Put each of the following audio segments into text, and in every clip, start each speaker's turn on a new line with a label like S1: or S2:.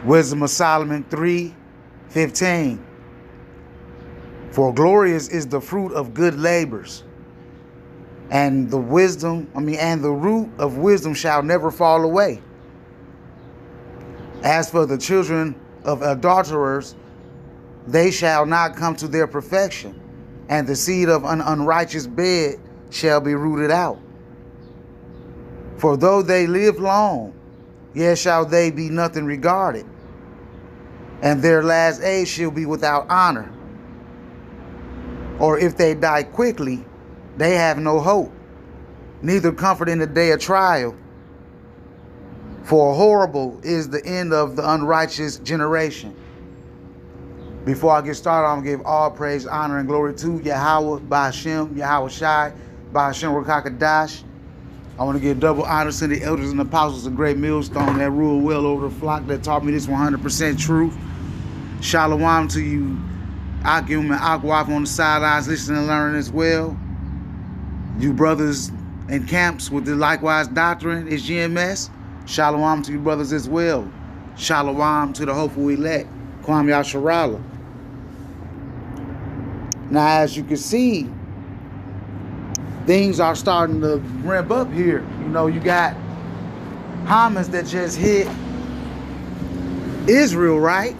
S1: Wisdom of Solomon 3:15. For glorious is the fruit of good labors, and the root of wisdom shall never fall away. As for the children of adulterers, they shall not come to their perfection, and the seed of an unrighteous bed shall be rooted out. For though they live long, yet shall they be nothing regarded, and their last age shall be without honor. Or if they die quickly, they have no hope, neither comfort in the day of trial. For horrible is the end of the unrighteous generation. Before I get started, I'm going to give all praise, honor, and glory to Yahweh, Ba'ashem, Yahweh Shai, Ba'ashem Rakakadash. I want to give double honor to the elders and apostles of Great Millstone that rule well over the flock, that taught me this 100% truth. Shalom to you, Akim and Akwaf on the sidelines, listening and learning as well. You brothers in camps with the likewise doctrine is GMS. Shalom to you brothers as well. Shalom to the hopeful elect, Kwam Yasharala. Now, as you can see, things are starting to ramp up here. You know, you got Hamas that just hit Israel, right?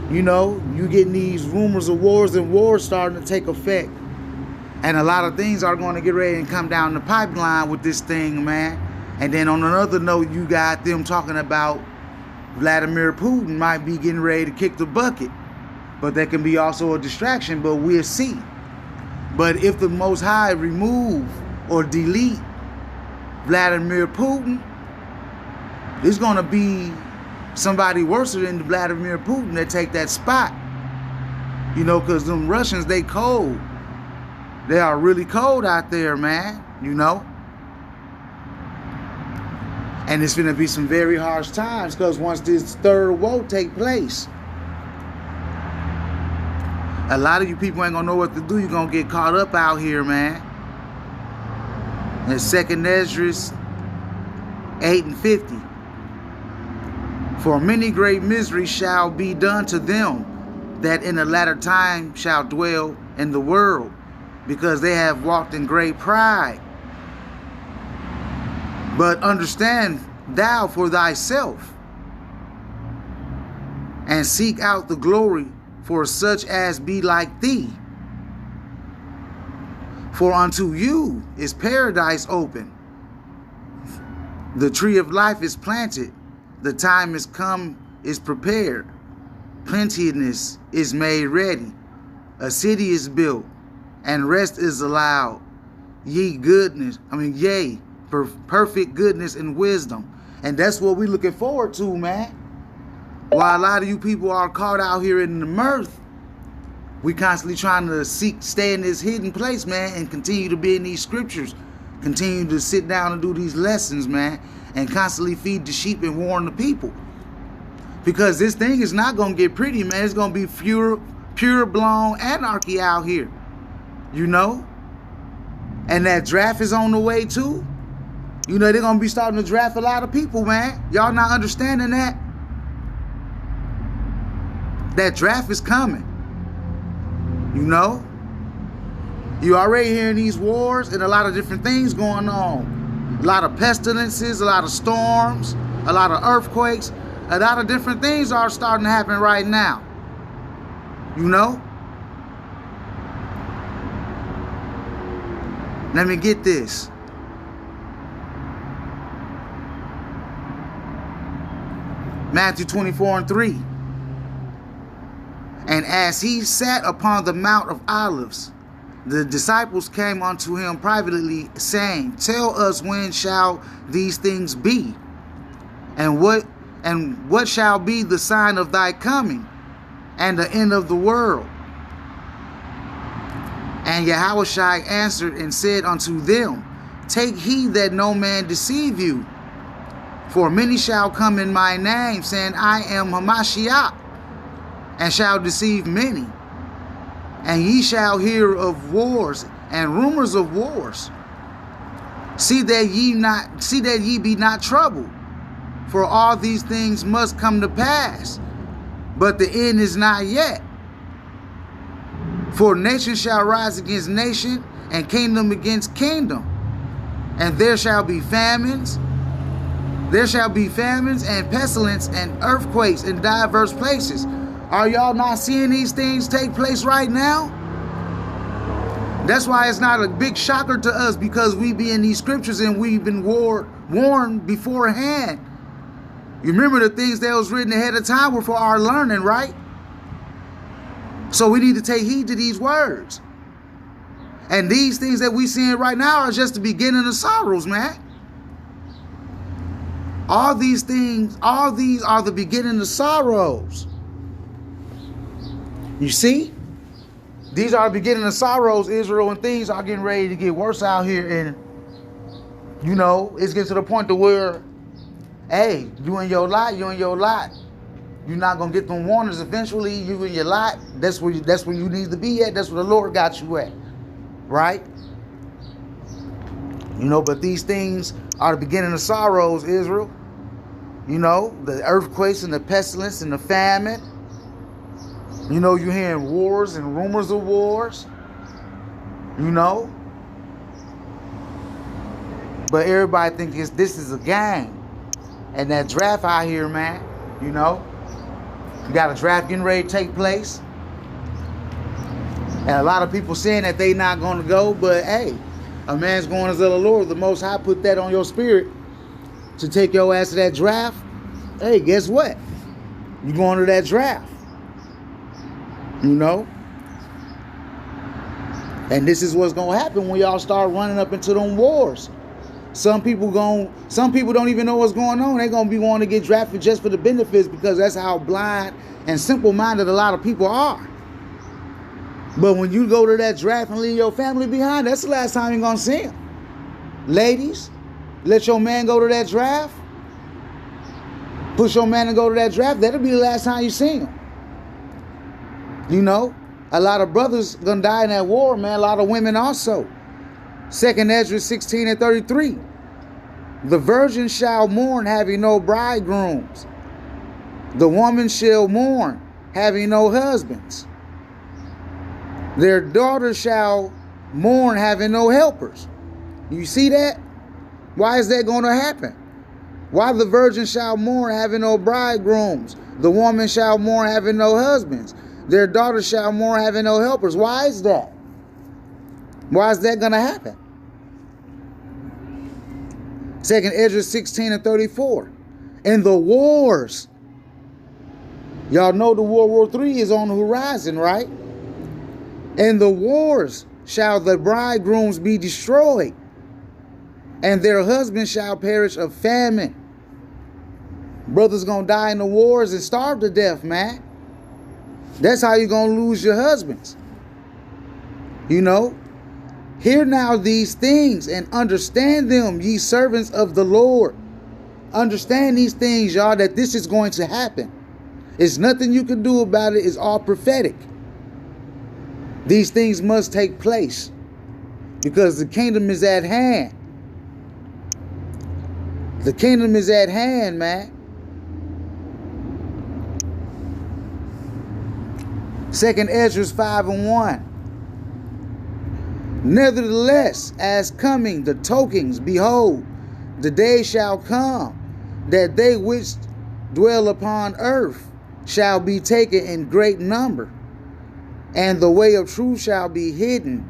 S1: You know, you getting these rumors of wars and wars starting to take effect. And a lot of things are going to get ready and come down the pipeline with this thing, man. And then on another note, you got them talking about Vladimir Putin might be getting ready to kick the bucket. But that can be also a distraction, but we'll see. But if the Most High remove or delete Vladimir Putin, there's going to be somebody worse than Vladimir Putin that take that spot. You know, because them Russians, they cold. They are really cold out there, man, you know. And it's going to be some very harsh times, because once this third woe take place, a lot of you people ain't going to know what to do. You're going to get caught up out here, man. And 2nd Esdras 8:50. For many great miseries shall be done to them that in the latter time shall dwell in the world, because they have walked in great pride. But understand thou for thyself, and seek out the glory for such as be like thee. For unto you is paradise open. The tree of life is planted. The time is come, is prepared. Plenteousness is made ready. A city is built, and rest is allowed. Yea, perfect goodness and wisdom. And that's what we're looking forward to, man. While a lot of you people are caught out here in the mirth, we constantly trying to stay in this hidden place, man, and continue to be in these scriptures. Continue to sit down and do these lessons, man, and constantly feed the sheep and warn the people. Because this thing is not going to get pretty, man. It's going to be pure blown anarchy out here, you know. And that draft is on the way too. You know, they're going to be starting to draft a lot of people, man. Y'all not understanding that? That draft is coming. You know? You already hearing these wars and a lot of different things going on. A lot of pestilences, a lot of storms, a lot of earthquakes. A lot of different things are starting to happen right now. You know? Let me get this. Matthew 24:3. And as he sat upon the Mount of Olives, the disciples came unto him privately, saying, Tell us, when shall these things be? And what shall be the sign of thy coming and the end of the world? And Yahushua answered and said unto them, Take heed that no man deceive you. For many shall come in my name, saying, I am Hamashiach, and shall deceive many. And ye shall hear of wars and rumors of wars. See that ye be not troubled. For all these things must come to pass, but the end is not yet. For nation shall rise against nation, and kingdom against kingdom. And there shall be famines. There shall be famines and pestilence and earthquakes in diverse places. Are y'all not seeing these things take place right now? That's why it's not a big shocker to us, because we be in these scriptures and we've been warned beforehand. You remember the things that was written ahead of time were for our learning, right? So we need to take heed to these words. And these things that we seeing right now are just the beginning of sorrows, man. All these things, all these are the beginning of sorrows. You see? These are the beginning of sorrows, Israel, and things are getting ready to get worse out here. And, you know, it's getting to the point to where, hey, you in your lot, you in your lot. You're not going to get them warnings eventually. You in your lot. That's where you need to be at. That's where the Lord got you at. Right? You know, but these things are the beginning of sorrows, Israel. You know, the earthquakes and the pestilence and the famine. You know, you're hearing wars and rumors of wars. You know. But everybody thinks this is a game. And that draft out here, man, you know. You got a draft getting ready to take place. And a lot of people saying that they not going to go. But, hey, a man's going as the Lord. The Most High put that on your spirit to take your ass to that draft. Hey, guess what? You're going to that draft. You know? And this is what's going to happen when y'all start running up into them wars. Some people don't even know what's going on. They're going to be wanting to get drafted just for the benefits, because that's how blind and simple-minded a lot of people are. But when you go to that draft and leave your family behind, that's the last time you're going to see them. Ladies, let your man go to that draft. Push your man to go to that draft. That'll be the last time you see him. You know, a lot of brothers going to die in that war, man. A lot of women also. 2nd Ezra 16:33. The virgin shall mourn, having no bridegrooms. The woman shall mourn, having no husbands. Their daughters shall mourn, having no helpers. You see that? Why is that going to happen? Why the virgin shall mourn, having no bridegrooms? The woman shall mourn, having no husbands. Their daughters shall mourn, having no helpers. Why is that? Why is that going to happen? 2nd Ezra 16:34. In the wars. Y'all know the World War III is on the horizon, right? In the wars shall the bridegrooms be destroyed, and their husbands shall perish of famine. Brothers gonna die in the wars and starve to death, man. That's how you're gonna lose your husbands. You know? Hear now these things and understand them, ye servants of the Lord. Understand these things, y'all, that this is going to happen. It's nothing you can do about it. It's all prophetic. These things must take place because the kingdom is at hand. The kingdom is at hand, man. 2nd Ezra 5:1. Nevertheless, as coming the tokens, behold, the day shall come that they which dwell upon earth shall be taken in great number, and the way of truth shall be hidden,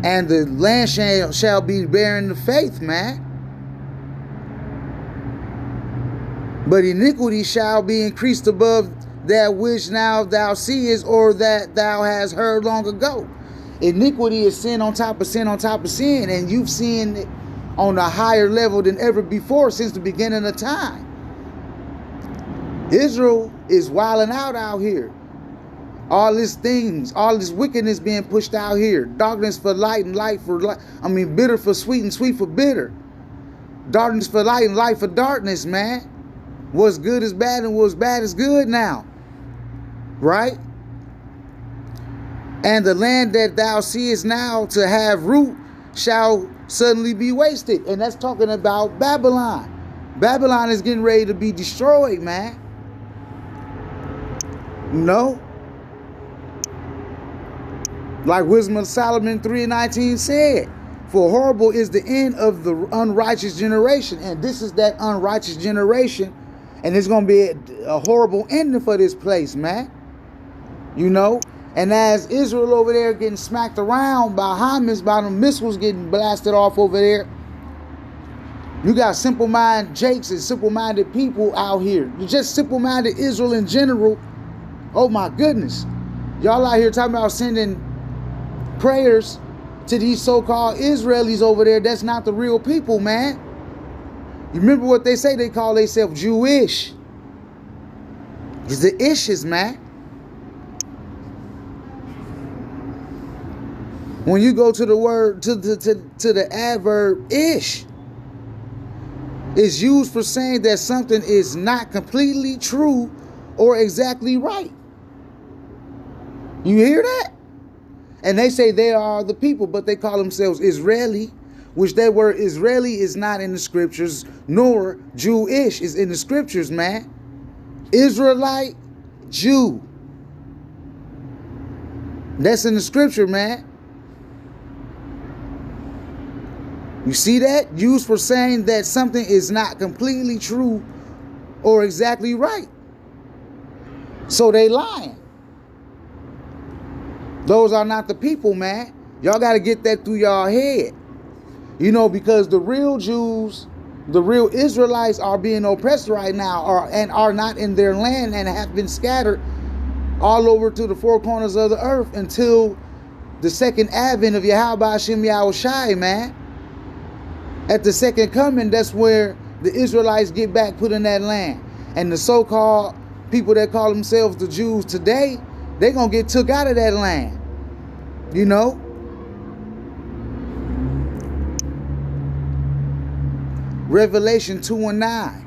S1: and the land shall be barren the faith, man. But iniquity shall be increased above that which now thou seest, or that thou hast heard long ago. Iniquity is sin on top of sin on top of sin, and you've seen it on a higher level than ever before since the beginning of time. Israel is wilding out here. All these things, all this wickedness being pushed out here. Darkness for light and light for light. Bitter for sweet and sweet for bitter. Darkness for light and light for darkness, man. What's good is bad and what's bad is good now. Right? And the land that thou seest now to have root shall suddenly be wasted. And that's talking about Babylon. Babylon is getting ready to be destroyed, man. You know? Like Wisdom of Solomon 3:19 said, for horrible is the end of the unrighteous generation. And this is that unrighteous generation. And it's going to be a horrible ending for this place, man. You know? And as Israel over there getting smacked around by Hamas, by the missiles getting blasted off over there, you got simple-minded Jakes and simple-minded people out here. Just simple-minded Israel in general. Oh my goodness. Y'all out here talking about sending prayers to these so-called Israelis over there. That's not the real people, man. You remember what they say? They call themselves Jewish. It's the ishes, man. When you go to the word, to the adverb ish, it's used for saying that something is not completely true or exactly right. You hear that? And they say they are the people, but they call themselves Israeli, which that word Israeli is not in the scriptures, nor Jewish is in the scriptures, man. Israelite, Jew. That's in the scripture, man. You see that? Used for saying that something is not completely true or exactly right. So they lying. Those are not the people, man. Y'all got to get that through y'all head. You know, because the real Jews, the real Israelites are being oppressed right now and are not in their land and have been scattered all over to the four corners of the earth until the second advent of Yahweh Hashem Yahushai, man. At the second coming, that's where the Israelites get back put in that land. And the so-called people that call themselves the Jews today, they're going to get took out of that land. You know? Revelation 2:9.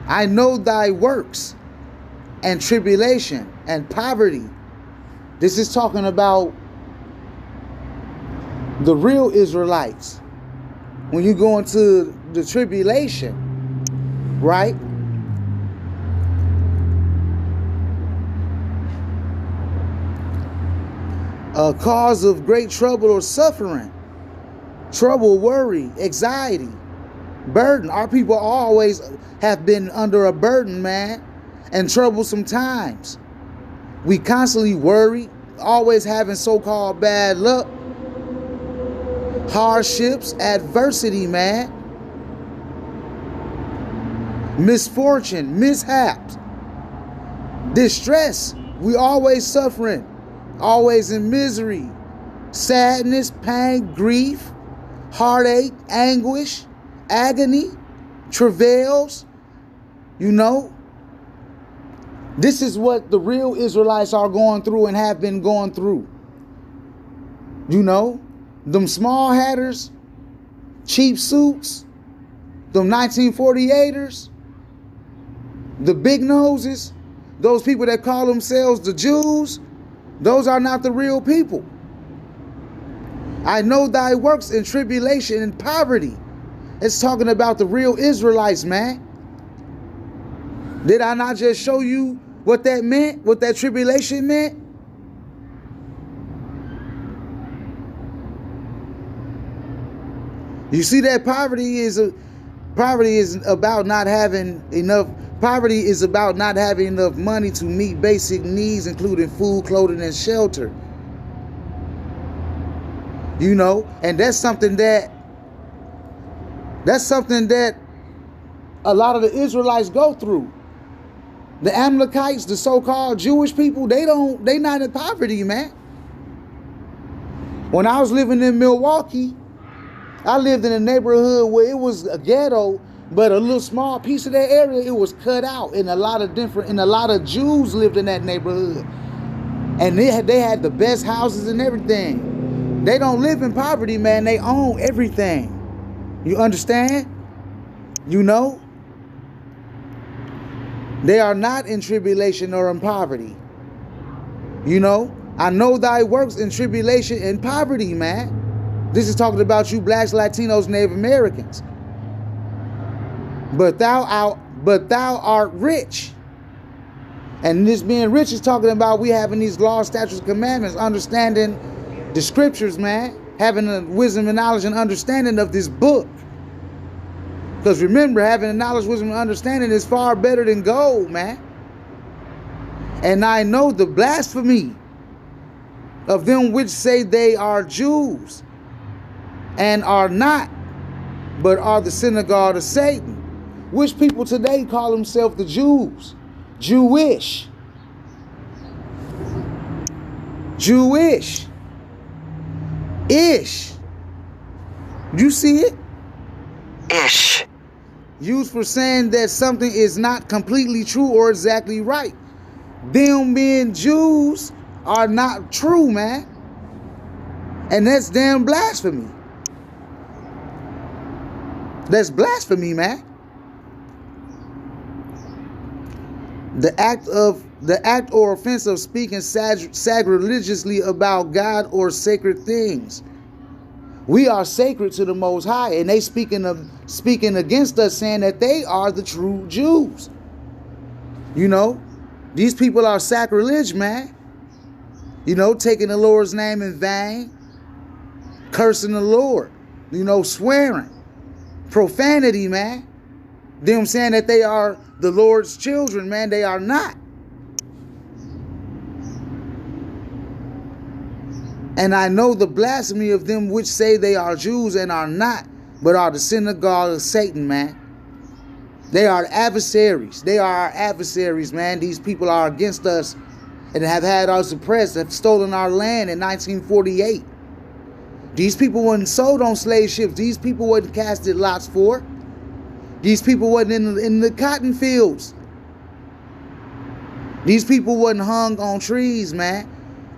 S1: I know thy works and tribulation and poverty. This is talking about the real Israelites. When you go into the tribulation, right? A cause of great trouble or suffering, trouble, worry, anxiety, burden. Our people always have been under a burden, man, and troublesome times. We constantly worry, always having so-called bad luck, hardships, adversity, man, misfortune, mishaps, distress. We always suffering, always in misery, sadness, pain, grief, heartache, anguish, agony, travails. You know, this is what the real Israelites are going through and have been going through. You know, them small hatters, cheap suits, them 1948ers, the big noses, those people that call themselves the Jews, those are not the real people. I know thy works in tribulation and poverty. It's talking about the real Israelites, man. Did I not just show you what that meant, what that tribulation meant? You see that poverty is about not having enough. Poverty is about not having enough money to meet basic needs, including food, clothing, and shelter. You know, and that's something that a lot of the Israelites go through. The Amalekites, the so-called Jewish people, they not in poverty, man. When I was living in Milwaukee, I lived in a neighborhood where it was a ghetto, but a little small piece of that area, it was cut out, and a lot of Jews lived in that neighborhood. And they had the best houses and everything. They don't live in poverty, man. They own everything. You understand? You know? They are not in tribulation or in poverty. You know? I know thy works in tribulation and poverty, man. This is talking about you blacks, Latinos, Native Americans. but thou art rich. And this being rich is talking about we having these laws, statutes, commandments, understanding the scriptures, man, having the wisdom and knowledge and understanding of this book. Because remember, having the knowledge, wisdom, and understanding is far better than gold, man. And I know the blasphemy of them which say they are Jews and are not, but are the synagogue of Satan. Which people today call themselves the Jews. Jewish. Jewish. Ish. You see it?
S2: Ish.
S1: Used for saying that something is not completely true or exactly right. Them being Jews are not true, man. And that's damn blasphemy. That's blasphemy, man. The act or offense of speaking sacrilegiously about God or sacred things. We are sacred to the Most High, and they speaking against us, saying that they are the true Jews. You know, these people are sacrilege, man. You know, taking the Lord's name in vain, cursing the Lord, you know, swearing, profanity, man. Them saying that they are the Lord's children, man. They are not. And I know the blasphemy of them which say they are Jews and are not, but are the synagogue of Satan, man. They are adversaries. They are our adversaries, man. These people are against us and have had us oppressed, have stolen our land in 1948. These people wasn't sold on slave ships. These people wasn't casted lots for. These people wasn't in the cotton fields. These people wasn't hung on trees, man.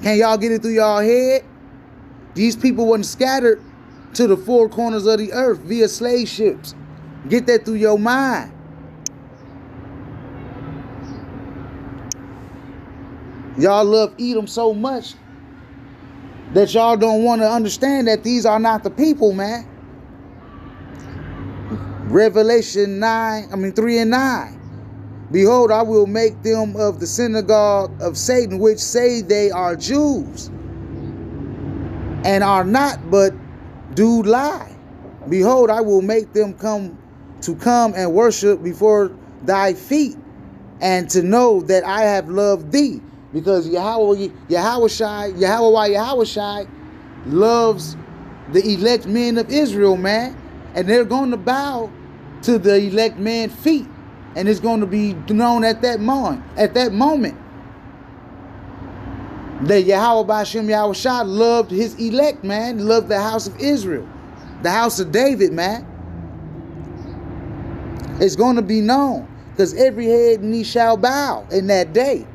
S1: Can y'all get it through y'all head? These people wasn't scattered to the four corners of the earth via slave ships. Get that through your mind. Y'all love Edom so much that y'all don't want to understand that these are not the people, man. Revelation 3 and 9. Behold, I will make them of the synagogue of Satan, which say they are Jews, and are not, but do lie. Behold, I will make them come and worship before thy feet, and to know that I have loved thee. Because Yahweh loves the elect men of Israel, man. And they're going to bow to the elect man's feet. And it's going to be known at that moment. That Yahweh B'Shem Yahushua loved his elect, man. Loved the house of Israel. The house of David, man. It's going to be known. Because every head and knee shall bow in that day.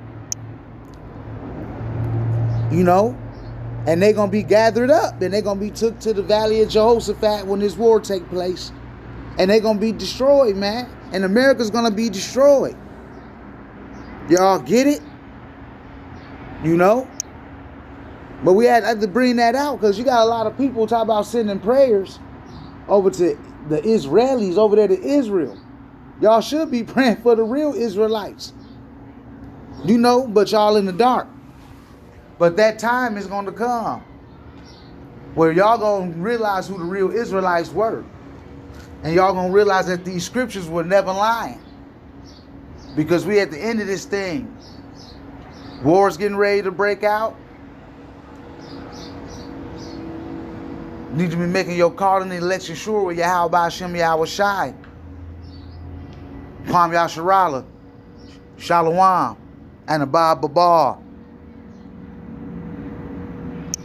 S1: You know? And they're going to be gathered up. And they're going to be took to the valley of Jehoshaphat when this war take place. And they're going to be destroyed, man. And America's going to be destroyed. Y'all get it? You know? But we had to bring that out because you got a lot of people talk about sending prayers over to the Israelis over there to Israel. Y'all should be praying for the real Israelites. You know, but y'all in the dark. But that time is going to come where y'all going to realize who the real Israelites were. And y'all going to realize that these scriptures were never lying. Because we at the end of this thing. War's getting ready to break out. You need to be making your call in the election sure with Yahweh B'Shem Yahushai. Kwam Yasharala. Shalom. And Abba Babar.